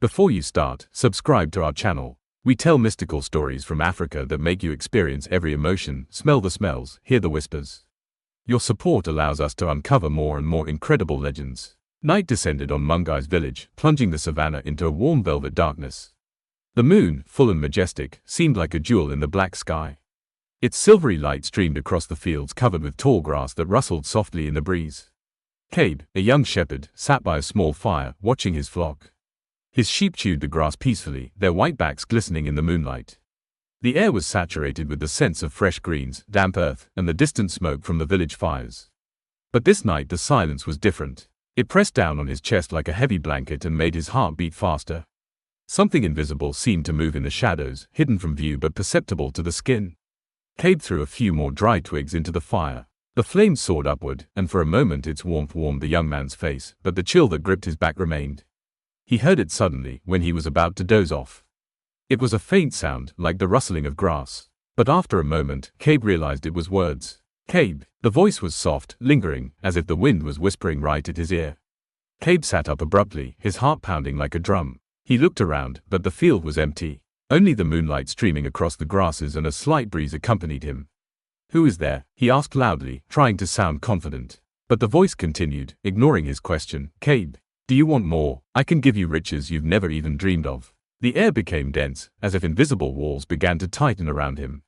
Before you start, subscribe to our channel. We tell mystical stories from Africa that make you experience every emotion, smell the smells, hear the whispers. Your support allows us to uncover more and more incredible legends. Night descended on Mungai's village, plunging the savannah into a warm velvet darkness. The moon, full and majestic, seemed like a jewel in the black sky. Its silvery light streamed across the fields covered with tall grass that rustled softly in the breeze. Cabe, a young shepherd, sat by a small fire, watching his flock. His sheep chewed the grass peacefully, their white backs glistening in the moonlight. The air was saturated with the scents of fresh greens, damp earth, and the distant smoke from the village fires. But this night the silence was different. It pressed down on his chest like a heavy blanket and made his heart beat faster. Something invisible seemed to move in the shadows, hidden from view but perceptible to the skin. Cabe threw a few more dry twigs into the fire. The flames soared upward, and for a moment its warmth warmed the young man's face, but the chill that gripped his back remained. He heard it suddenly, when he was about to doze off. It was a faint sound, like the rustling of grass. But after a moment, Cabe realized it was words. Cabe. The voice was soft, lingering, as if the wind was whispering right at his ear. Cabe sat up abruptly, his heart pounding like a drum. He looked around, but the field was empty. Only the moonlight streaming across the grasses and a slight breeze accompanied him. "Who is there?" he asked loudly, trying to sound confident. But the voice continued, ignoring his question. "Cabe. Do you want more? I can give you riches you've never even dreamed of." The air became dense, as if invisible walls began to tighten around him.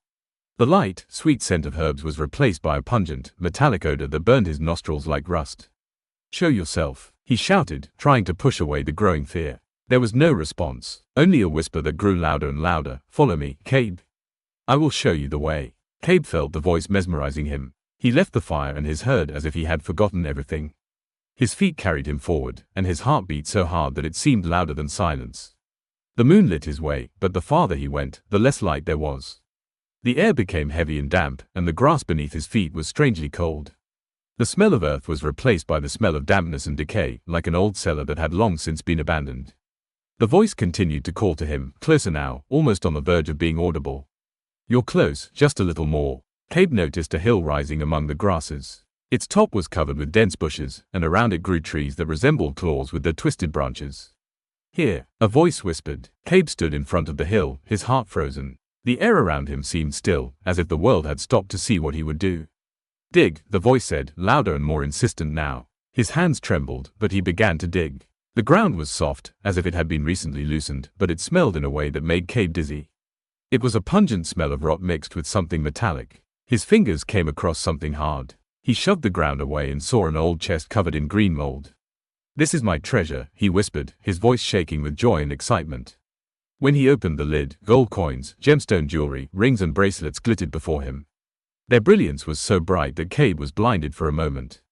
The light, sweet scent of herbs was replaced by a pungent, metallic odor that burned his nostrils like rust. "Show yourself," he shouted, trying to push away the growing fear. There was no response, only a whisper that grew louder and louder. "Follow me, Cabe. I will show you the way." Cabe felt the voice mesmerizing him. He left the fire and his herd as if he had forgotten everything. His feet carried him forward, and his heart beat so hard that it seemed louder than silence. The moon lit his way, but the farther he went, the less light there was. The air became heavy and damp, and the grass beneath his feet was strangely cold. The smell of earth was replaced by the smell of dampness and decay, like an old cellar that had long since been abandoned. The voice continued to call to him, closer now, almost on the verge of being audible. "You're close, just a little more." Cabe noticed a hill rising among the grasses. Its top was covered with dense bushes, and around it grew trees that resembled claws with their twisted branches. "Here," a voice whispered. Cabe stood in front of the hill, his heart frozen. The air around him seemed still, as if the world had stopped to see what he would do. "Dig," the voice said, louder and more insistent now. His hands trembled, but he began to dig. The ground was soft, as if it had been recently loosened, but it smelled in a way that made Cabe dizzy. It was a pungent smell of rot mixed with something metallic. His fingers came across something hard. He shoved the ground away and saw an old chest covered in green mold. "This is my treasure," he whispered, his voice shaking with joy and excitement. When he opened the lid, gold coins, gemstone jewelry, rings and bracelets glittered before him. Their brilliance was so bright that Cabe was blinded for a moment.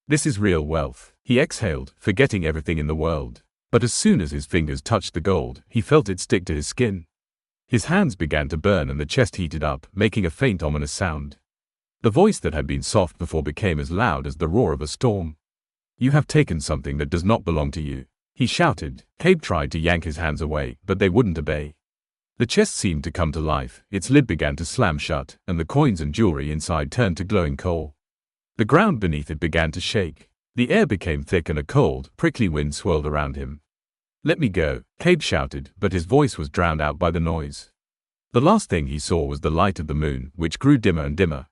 "This is real wealth," he exhaled, forgetting everything in the world. But as soon as his fingers touched the gold, he felt it stick to his skin. His hands began to burn and the chest heated up, making a faint ominous sound. The voice that had been soft before became as loud as the roar of a storm. "You have taken something that does not belong to you," he shouted. Cabe tried to yank his hands away, but they wouldn't obey. The chest seemed to come to life, its lid began to slam shut, and the coins and jewelry inside turned to glowing coal. The ground beneath it began to shake. The air became thick and a cold, prickly wind swirled around him. "Let me go," Cabe shouted, but his voice was drowned out by the noise. The last thing he saw was the light of the moon, which grew dimmer and dimmer.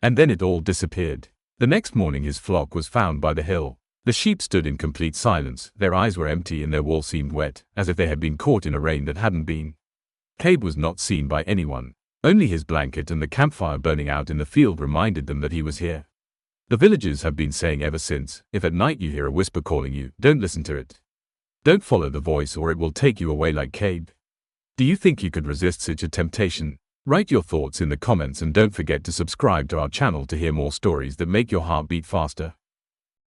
And then it all disappeared. The next morning his flock was found by the hill. The sheep stood in complete silence, their eyes were empty and their wool seemed wet, as if they had been caught in a rain that hadn't been. Cabe was not seen by anyone. Only his blanket and the campfire burning out in the field reminded them that he was here. The villagers have been saying ever since, if at night you hear a whisper calling you, don't listen to it. Don't follow the voice or it will take you away like Cabe. Do you think you could resist such a temptation? Write your thoughts in the comments and don't forget to subscribe to our channel to hear more stories that make your heart beat faster.